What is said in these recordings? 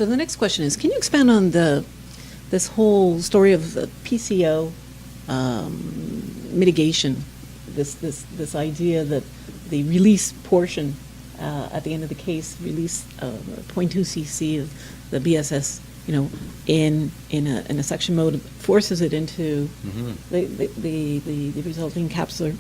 So the next question is, can you expand on this whole story of the PCO mitigation, this idea that the release portion at the end of the case, release 0.2 cc of the BSS, in a suction mode, forces it into the resulting capsular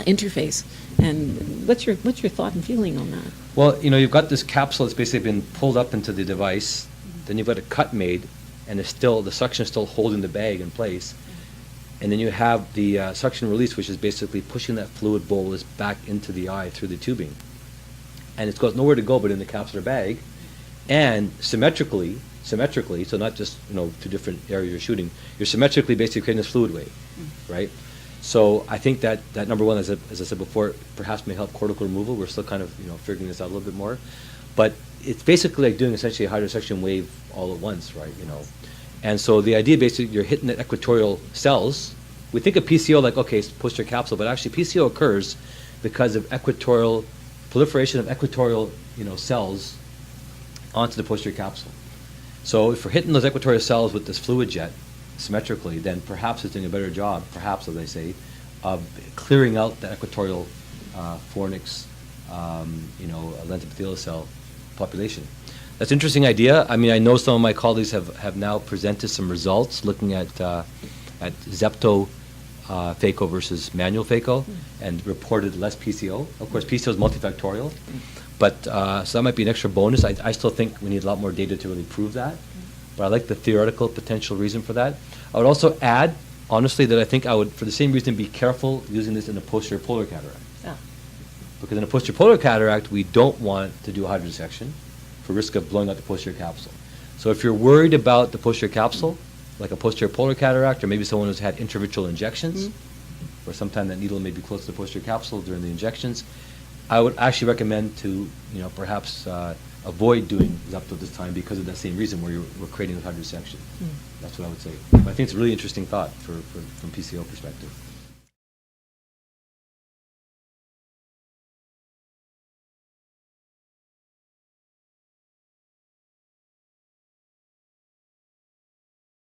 interface. And what's your thought and feeling on that? Well, you've got this capsule that's basically been pulled up into the device. Then you've got a cut made, and the suction is still holding the bag in place. And then you have the suction release, which is basically pushing that fluid bolus back into the eye through the tubing. And it's got nowhere to go but in the capsular bag. And symmetrically, so not just two different areas you're shooting, you're symmetrically basically creating this fluid wave, right? So I think that number one, as I said before, perhaps may help cortical removal. We're still kind of figuring this out a little bit more, but it's basically like doing essentially a hydrosection wave all at once, right? And so the idea basically you're hitting the equatorial cells. We think of PCO like, okay, it's posterior capsule, but actually PCO occurs because of proliferation of equatorial cells onto the posterior capsule. So if we're hitting those equatorial cells with this fluid jet symmetrically, then perhaps it's doing a better job, perhaps as I say, of clearing out the equatorial fornix, lens epithelial cell population. That's an interesting idea. I mean, I know some of my colleagues have now presented some results looking at ZEPTO phaco versus manual phaco and reported less PCO. Of course, PCO is multifactorial, but so that might be an extra bonus. I still think we need a lot more data to really prove that, but I like the theoretical potential reason for that. I would also add, honestly, that I think I would, for the same reason, be careful using this in a posterior polar cataract. Because in a posterior polar cataract, we don't want to do a hydrosection for risk of blowing out the posterior capsule. So if you're worried about the posterior capsule, like a posterior polar cataract, or maybe someone who's had intravitreal injections, or sometime that needle may be close to the posterior capsule during the injections, I would actually recommend to, perhaps avoid doing ZEPTO this time because of that same reason where we're creating a hydrosection. That's what I would say. But I think it's a really interesting thought from PCO perspective.